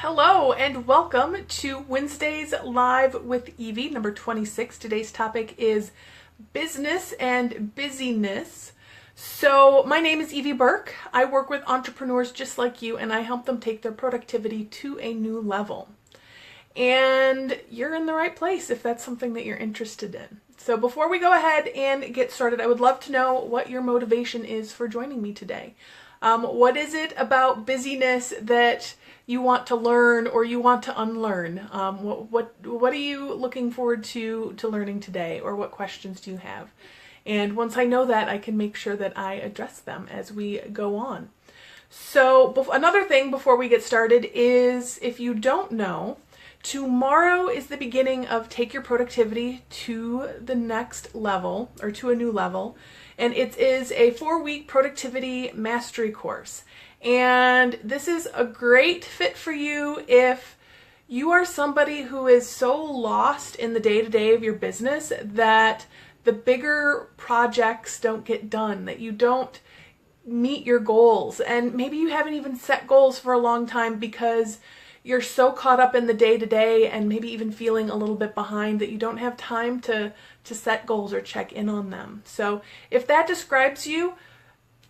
Hello and welcome to Wednesdays Live with Evie, number 26. Today's topic is business and busyness. So my name is Evie Burke. I work with entrepreneurs just like you, and I help them take their productivity to a new level. And you're in the right place if that's something that you're interested in. So before we go ahead and get started, I would love to know what your motivation is for joining me today. What is it about busyness that you want to learn or you want to unlearn? What are you looking forward to learning today, or what questions do you have? And once I know that, I can make sure that I address them as we go on. So another thing before we get started is, if you don't know, tomorrow is the beginning of Take Your Productivity to the Next Level, or to a new level. And it is a 4-week productivity mastery course. And this is a great fit for you if you are somebody who is so lost in the day-to-day of your business that the bigger projects don't get done, that you don't meet your goals. And maybe you haven't even set goals for a long time because you're so caught up in the day-to-day and maybe even feeling a little bit behind that you don't have time to set goals or check in on them. So if that describes you,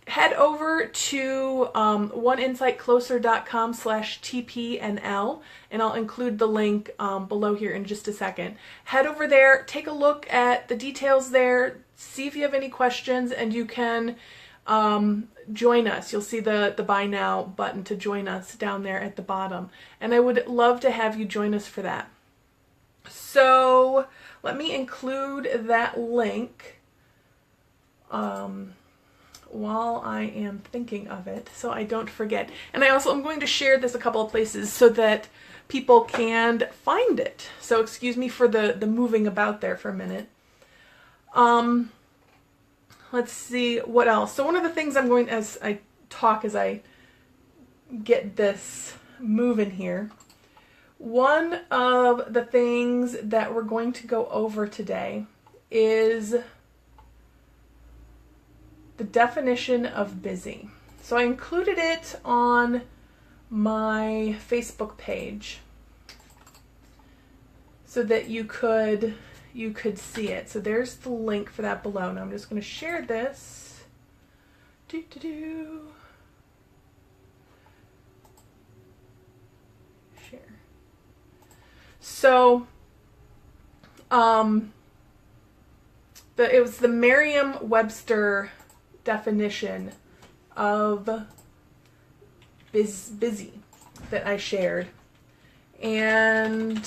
head over to oneinsightcloser.com/TPNL, and I'll include the link below here in just a second. Head over there, take a look at the details there, see if you have any questions, and you can join us. You'll see the Buy Now button to join us down there at the bottom. And I would love to have you join us for that. So let me include that link while I am thinking of it so I don't forget. And I also am going to share this a couple of places so that people can find it. So excuse me for the moving about there for a minute. Let's see what else. So one of the things I'm going, as I get this moving here, one of the things that we're going to go over today is the definition of busy. So I included it on my Facebook page so that you could see it. So there's the link for that below. Now I'm just going to share this. Share. So it was the Merriam-Webster definition of busy that I shared. And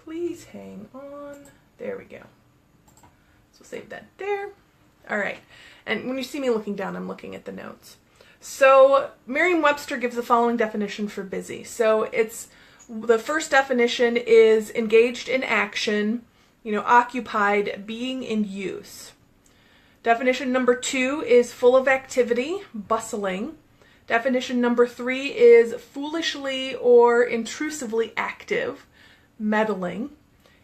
please hang on. There we go. So save that there. All right. And when you see me looking down, I'm looking at the notes. So Merriam-Webster gives the following definition for busy. So the first definition is engaged in action, occupied, being in use. Definition number 2 is full of activity, bustling. Definition number 3 is foolishly or intrusively active, meddling.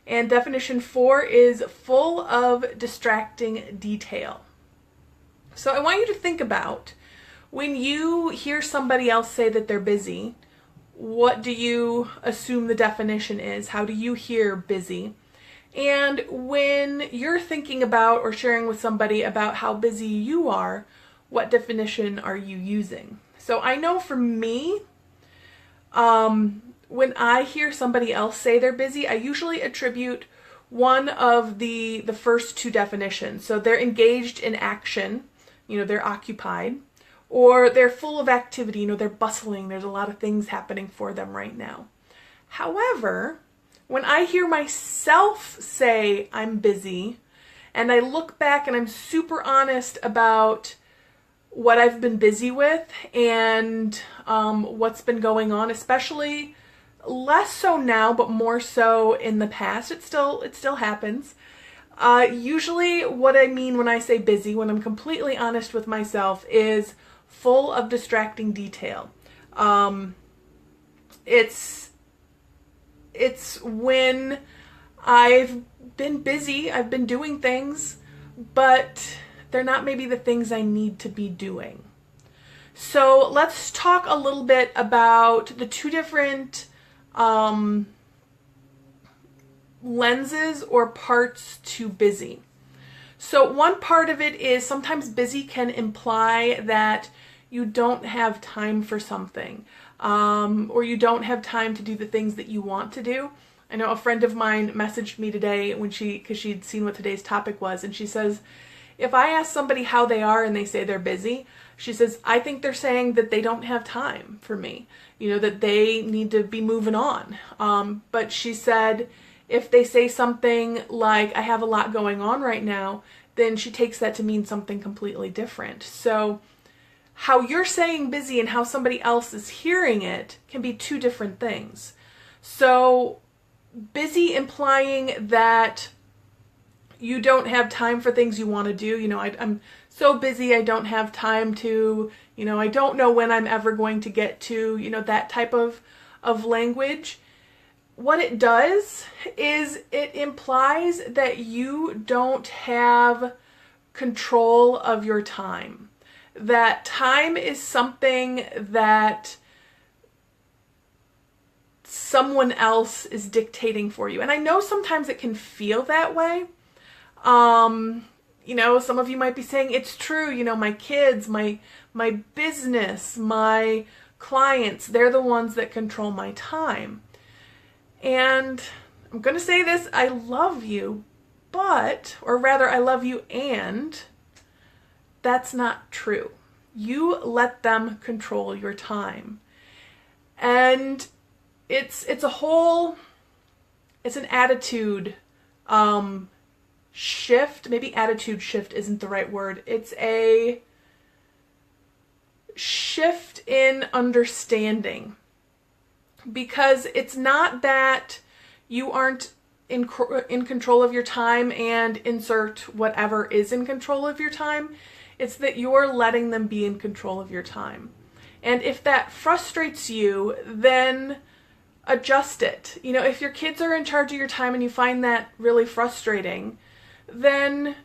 And definition 4 is full of distracting detail. So I want you to think about, when you hear somebody else say that they're busy, what do you assume the definition is? How do you hear busy? And when you're thinking about or sharing with somebody about how busy you are, what definition are you using? So I know for me, when I hear somebody else say they're busy, I usually attribute one of the first two definitions. So they're engaged in action, they're occupied, or they're full of activity, they're bustling, there's a lot of things happening for them right now. However, when I hear myself say I'm busy, and I look back and I'm super honest about what I've been busy with and what's been going on, especially less so now, but more so in the past. It still happens. Usually what I mean when I say busy, when I'm completely honest with myself, is full of distracting detail. It's when I've been busy, I've been doing things, but they're not maybe the things I need to be doing. So let's talk a little bit about the two different lenses or parts to busy. So one part of it is sometimes busy can imply that you don't have time for something, or you don't have time to do the things that you want to do. I know a friend of mine messaged me today because she'd seen what today's topic was, and she says, if I ask somebody how they are and they say they're busy, she says, I think they're saying that they don't have time for me, that they need to be moving on. But she said, if they say something like, I have a lot going on right now, then she takes that to mean something completely different. So how you're saying busy and how somebody else is hearing it can be two different things. So busy implying that you don't have time for things you want to do. I'm so busy, I don't have time to, I don't know when I'm ever going to get to, that type of language. What it does is it implies that you don't have control of your time. That time is something that someone else is dictating for you. And I know sometimes it can feel that way. Some of you might be saying it's true, my kids, my business, my clients, they're the ones that control my time. And I'm going to say this, I love you, I love you and that's not true. You let them control your time. And it's an attitude shift. Maybe attitude shift isn't the right word. It's a shift in understanding. Because it's not that you aren't in control of your time and insert whatever is in control of your time. It's that you're letting them be in control of your time. And if that frustrates you, then adjust it. If your kids are in charge of your time and you find that really frustrating, then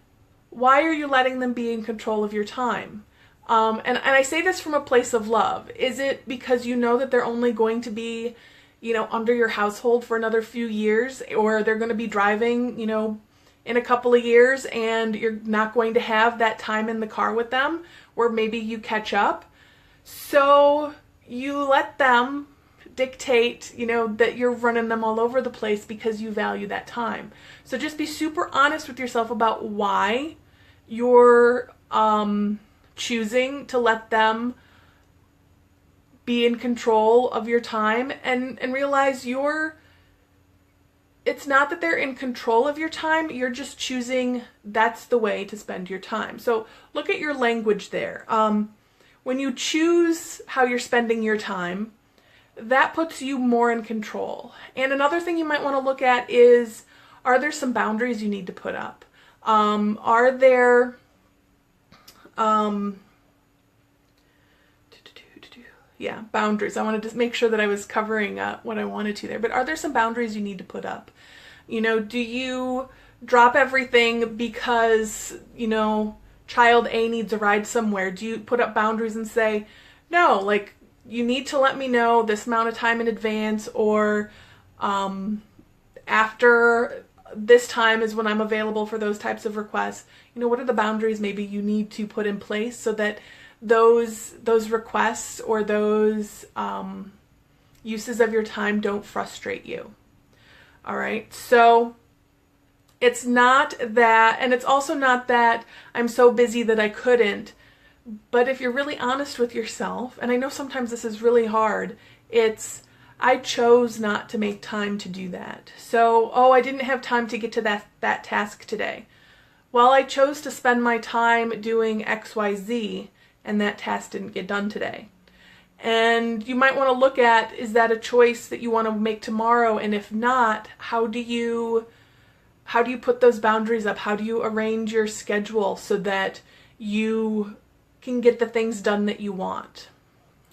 why are you letting them be in control of your time? And I say this from a place of love. Is it because you know that they're only going to be, under your household for another few years, or they're going to be driving, in a couple of years and you're not going to have that time in the car with them, or maybe you catch up? So you let them dictate, that you're running them all over the place because you value that time. So just be super honest with yourself about why you're choosing to let them be in control of your time, and realize it's not that they're in control of your time, you're just choosing that's the way to spend your time. So look at your language there. When you choose how you're spending your time, that puts you more in control. And another thing you might want to look at is, are there some boundaries you need to put up? Are there boundaries. I wanted to make sure that I was covering what I wanted to there. But are there some boundaries you need to put up? Do you drop everything because, child A needs a ride somewhere? Do you put up boundaries and say, no, you need to let me know this amount of time in advance, or after this time is when I'm available for those types of requests? What are the boundaries maybe you need to put in place so that those requests or those uses of your time don't frustrate you? All right. So it's not that, and it's also not that I'm so busy that I couldn't, but if you're really honest with yourself, and I know sometimes this is really hard, it's, I chose not to make time to do that. So, I didn't have time to get to that task today. Well, I chose to spend my time doing XYZ, and that task didn't get done today. And you might want to look at, is that a choice that you want to make tomorrow? And if not, how do you put those boundaries up? How do you arrange your schedule so that you can get the things done that you want?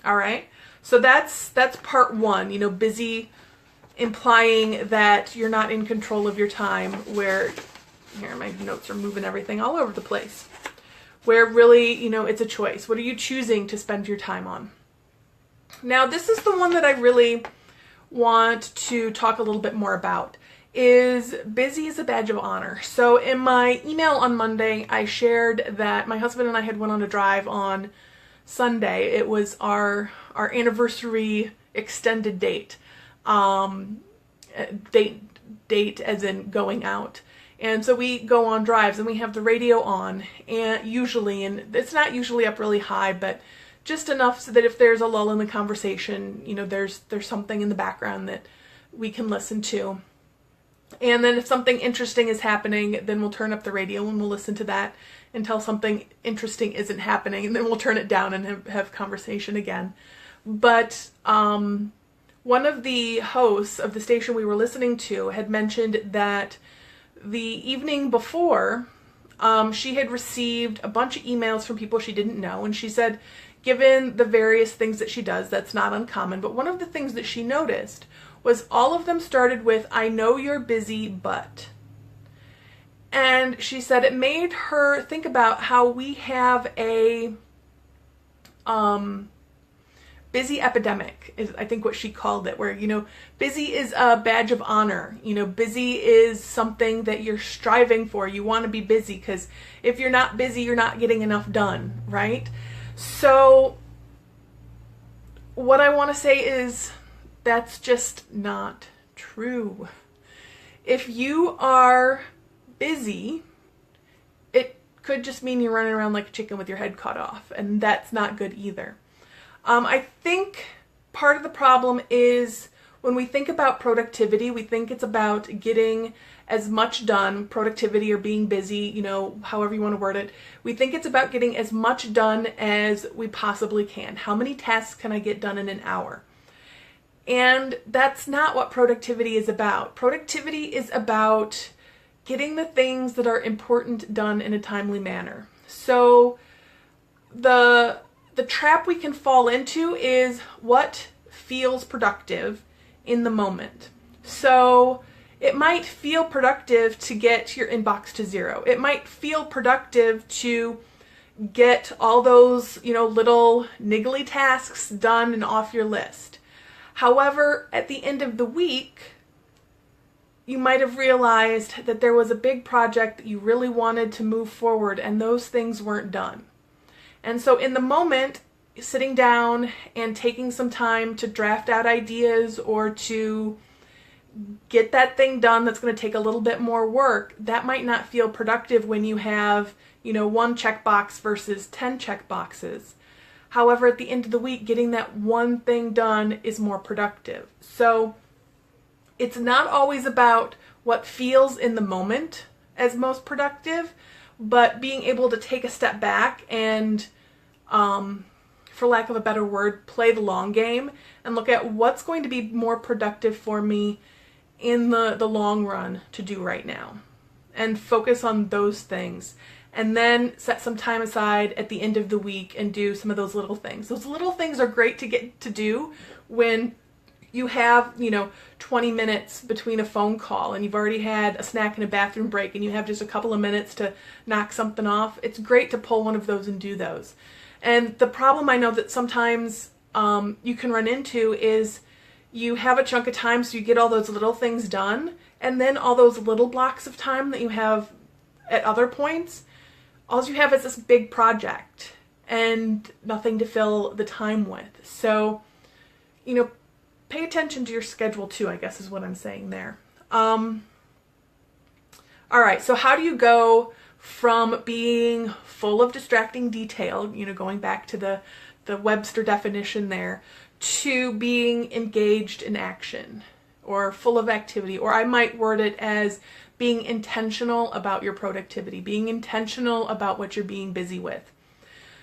All right. So that's part one, busy implying that you're not in control of your time, where, here my notes are moving everything all over the place. where really, it's a choice. What are you choosing to spend your time on? Now, this is the one that I really want to talk a little bit more about, is busy is a badge of honor. So in my email on Monday, I shared that my husband and I had went on a drive on Sunday. It was our anniversary extended date. Date as in going out. And so we go on drives and we have the radio on, and it's not usually up really high, but just enough so that if there's a lull in the conversation, there's something in the background that we can listen to. And then if something interesting is happening, then we'll turn up the radio and we'll listen to that until something interesting isn't happening, and then we'll turn it down and have conversation again. But one of the hosts of the station we were listening to had mentioned that the evening before, she had received a bunch of emails from people she didn't know, and she said, given the various things that she does, that's not uncommon, but one of the things that she noticed was all of them started with, "I know you're busy, but." And she said it made her think about how we have a busy epidemic, is I think what she called it, where, busy is a badge of honor. Busy is something that you're striving for. You want to be busy because if you're not busy, you're not getting enough done, right? So what I want to say is that's just not true. If you are busy, it could just mean you're running around like a chicken with your head cut off, and that's not good either. I think part of the problem is when we think about productivity, we think it's about getting as much done, productivity or being busy, however you want to word it. We think it's about getting as much done as we possibly can. How many tasks can I get done in an hour? And that's not what productivity is about. Productivity is about getting the things that are important done in a timely manner. So the trap we can fall into is what feels productive in the moment. So it might feel productive to get your inbox to 0. It might feel productive to get all those, little niggly tasks done and off your list. However, at the end of the week, you might have realized that there was a big project that you really wanted to move forward, and those things weren't done. And so in the moment, sitting down and taking some time to draft out ideas or to get that thing done that's going to take a little bit more work, that might not feel productive when you have, 1 checkbox versus 10 checkboxes. However, at the end of the week, getting that one thing done is more productive. So it's not always about what feels in the moment as most productive, but being able to take a step back and, for lack of a better word, play the long game and look at what's going to be more productive for me in the long run to do right now, and focus on those things. And then set some time aside at the end of the week and do some of those little things. Those little things are great to get to do when you have, 20 minutes between a phone call and you've already had a snack and a bathroom break and you have just a couple of minutes to knock something off. It's great to pull one of those and do those. And the problem I know that sometimes you can run into is you have a chunk of time, so you get all those little things done, and then all those little blocks of time that you have at other points, all you have is this big project and nothing to fill the time with. So, pay attention to your schedule too, I guess is what I'm saying there. All right, so how do you go from being full of distracting detail, going back to the Webster definition there, to being engaged in action or full of activity? Or I might word it as being intentional about your productivity, being intentional about what you're being busy with.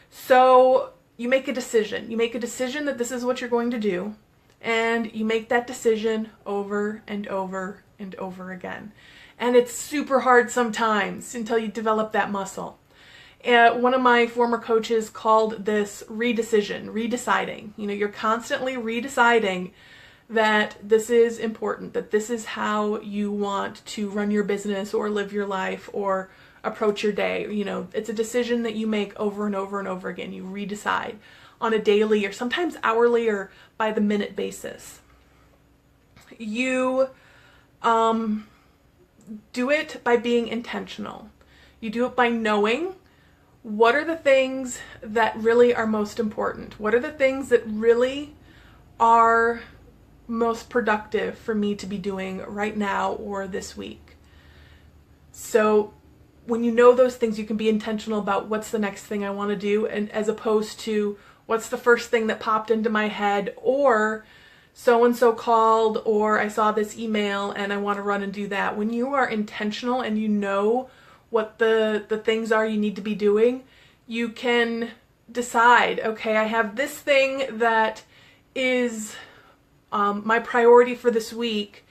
So you make a decision. You make a decision that this is what you're going to do, and you make that decision over and over and over again. And it's super hard sometimes until you develop that muscle. One of my former coaches called this redeciding. You're constantly redeciding that this is important, that this is how you want to run your business or live your life or approach your day. It's a decision that you make over and over and over again. You redecide on a daily or sometimes hourly or by the minute basis. You do it by being intentional. You do it by knowing what are the things that really are most important. What are the things that really are most productive for me to be doing right now or this week? So when you know those things, you can be intentional about what's the next thing I want to do, and as opposed to what's the first thing that popped into my head, or so-and-so called, or I saw this email and I want to run and do that. When you are intentional and you know what the things are you need to be doing, you can decide, okay, I have this thing that is my priority for this week,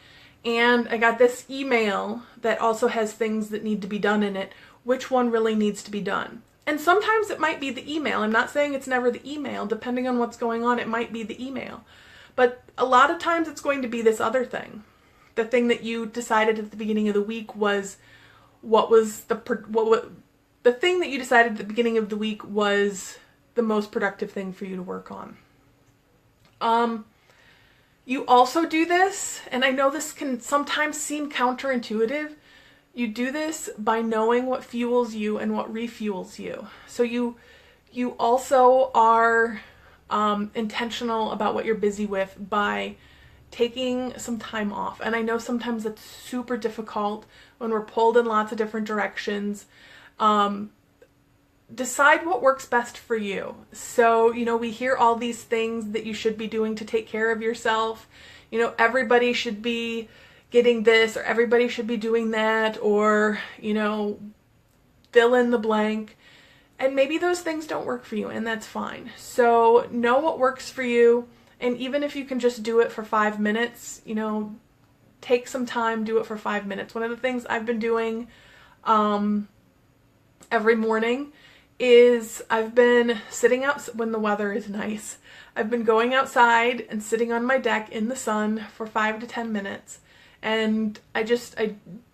and I got this email that also has things that need to be done in it. Which one really needs to be done? And sometimes it might be the email. I'm not saying it's never the email. Depending on what's going on, it might be the email. But a lot of times it's going to be this other thing. The thing that you decided at the beginning of the week was the thing that you decided at the beginning of the week was the most productive thing for you to work on. You also do this, and I know this can sometimes seem counterintuitive, you do this by knowing what fuels you and what refuels you. So you also are intentional about what you're busy with by taking some time off. And I know sometimes it's super difficult when we're pulled in lots of different directions. Decide what works best for you. So, we hear all these things that you should be doing to take care of yourself. Everybody should be getting this, or everybody should be doing that, or, fill in the blank. And maybe those things don't work for you, and that's fine. So know what works for you. And even if you can just do it for 5 minutes, take some time, do it for 5 minutes. One of the things I've been doing every morning is I've been sitting out when the weather is nice. I've been going outside and sitting on my deck in the sun for 5 to 10 minutes. And I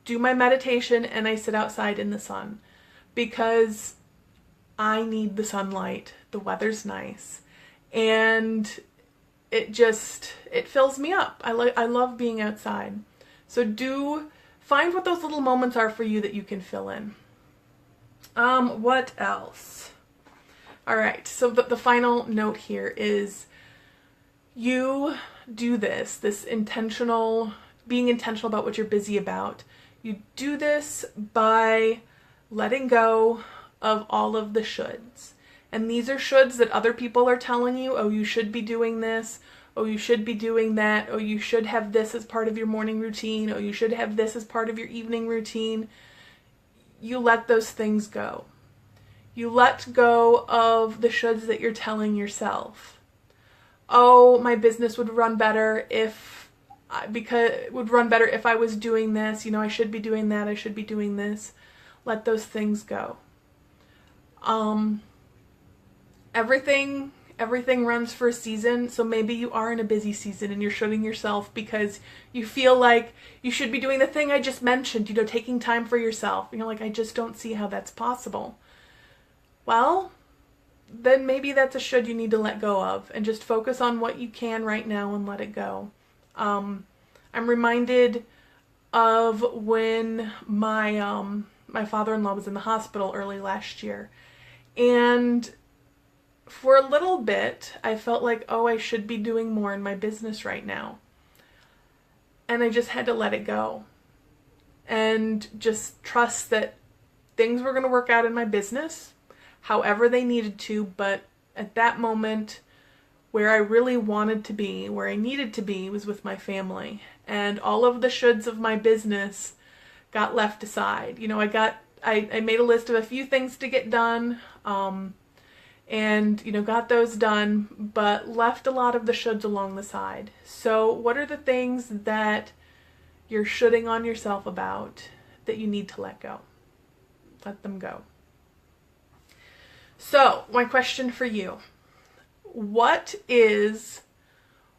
do my meditation and I sit outside in the sun because I need the sunlight. The weather's nice. And it fills me up. I love being outside. So find what those little moments are for you that you can fill in. What else? All right, so the final note here is you do this being intentional about what you're busy about. You do this by letting go of all of the shoulds. And these are shoulds that other people are telling you, oh, you should be doing this, oh, you should be doing that, oh, you should have this as part of your morning routine, oh, you should have this as part of your evening routine. You let those things go. You let go of the shoulds that you're telling yourself. Oh, my business would run better if I was doing this. I should be doing that. I should be doing this. Let those things go. Everything runs for a season, so maybe you are in a busy season and you're shoulding yourself because you feel like you should be doing the thing I just mentioned, taking time for yourself. And you're like, I just don't see how that's possible. Well, then maybe that's a should you need to let go of and just focus on what you can right now and let it go. I'm reminded of when my father-in-law was in the hospital early last year, and for a little bit, I felt like, oh, I should be doing more in my business right now. And I just had to let it go and just trust that things were going to work out in my business however they needed to. But at that moment, where I really wanted to be, where I needed to be, was with my family. And all of the shoulds of my business got left aside. I made a list of a few things to get done, and got those done, but left a lot of the shoulds along the side. So what are the things that you're shoulding on yourself about that you need to let go? Let them go. So my question for you, what is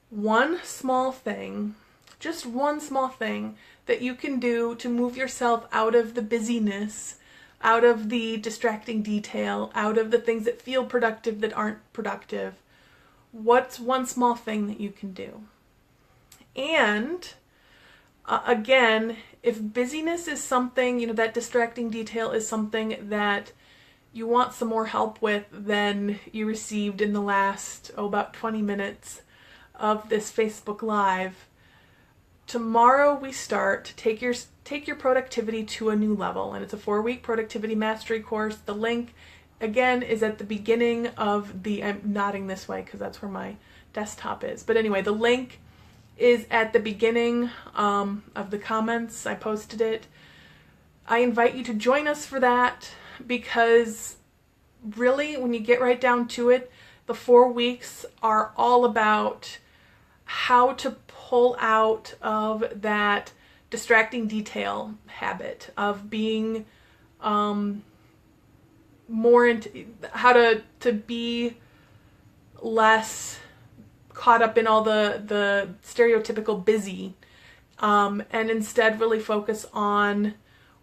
one small thing, just one small thing, that you can do to move yourself out of the busyness, out of the distracting detail, out of the things that feel productive that aren't productive. What's one small thing that you can do? And again, if busyness is something, that distracting detail is something that you want some more help with than you received in the last, about 20 minutes of this Facebook Live, tomorrow we start to take your productivity to a new level, and it's a 4-week productivity mastery course. The link, again, is at the beginning of I'm nodding this way because that's where my desktop is. But anyway, the link is at the beginning of the comments. I posted it. I invite you to join us for that, because really, when you get right down to it, the 4 weeks are all about how to pull out of that distracting detail habit of being more into how to be less caught up in all the stereotypical busy, and instead really focus on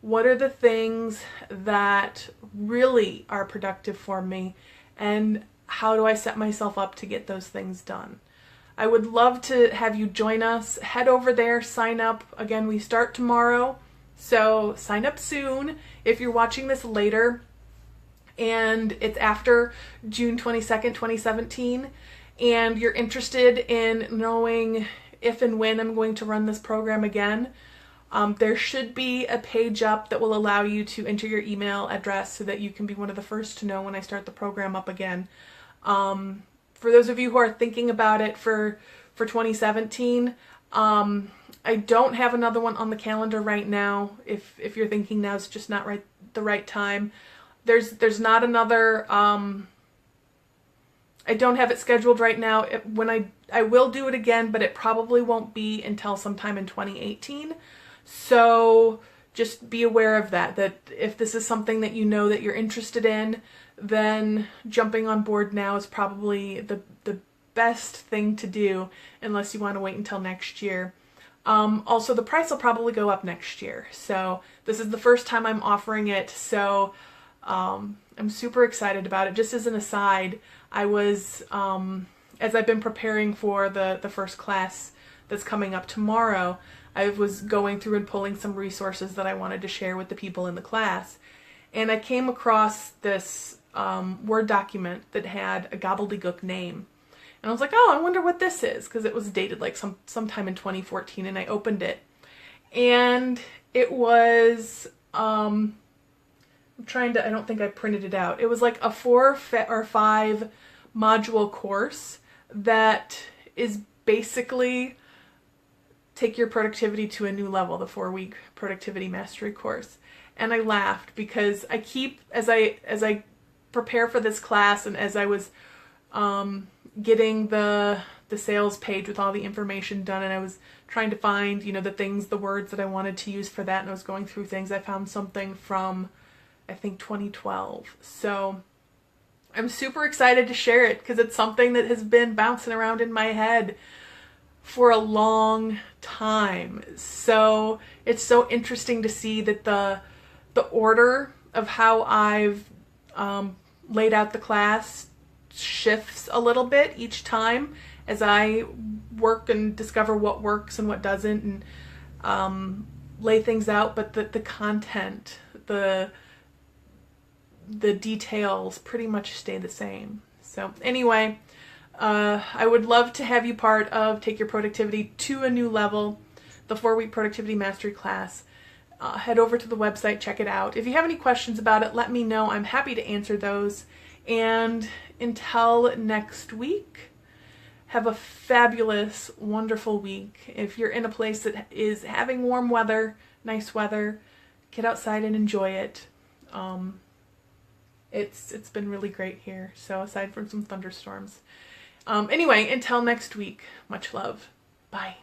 what are the things that really are productive for me, and how do I set myself up to get those things done. I would love to have you join us. Head over there, sign up. Again, we start tomorrow, so sign up soon if you're watching this later and it's after June 22nd, 2017, and you're interested in knowing if and when I'm going to run this program again. There should be a page up that will allow you to enter your email address so that you can be one of the first to know when I start the program up again. For those of you who are thinking about it for 2017, I don't have another one on the calendar right now. If you're thinking now is just not the right time, there's not another. I don't have it scheduled right now. When I will do it again, but it probably won't be until sometime in 2018. So just be aware of that if this is something that you know that you're interested in, then jumping on board now is probably the best thing to do, unless you want to wait until next year. Also, the price will probably go up next year. So this is the first time I'm offering it, so I'm super excited about it. Just as an aside, I was, as I've been preparing for the first class that's coming up tomorrow, I was going through and pulling some resources that I wanted to share with the people in the class. And I came across this Word document that had a gobbledygook name. And I was like, oh, I wonder what this is, because it was dated like sometime in 2014, and I opened it. And it was, I don't think I printed it out. It was like a 4 or 5 module course that is basically take your productivity to a new level, the 4-week productivity mastery course. And I laughed because I keep, as I prepare for this class, and as I was getting the sales page with all the information done, and I was trying to find, the words that I wanted to use for that, and I was going through things, I found something from, I think, 2012. So I'm super excited to share it, because it's something that has been bouncing around in my head for a long time. So it's so interesting to see that the order of how I've laid out the class shifts a little bit each time as I work and discover what works and what doesn't, and lay things out. But the content, the details pretty much stay the same. So anyway, I would love to have you part of Take Your Productivity to a New Level, the 4-week productivity mastery class. Head over to the website, check it out. If you have any questions about it, let me know. I'm happy to answer those. And until next week, have a fabulous, wonderful week. If you're in a place that is having warm weather, nice weather, get outside and enjoy it. It's been really great here. So aside from some thunderstorms. Anyway, until next week, much love. Bye.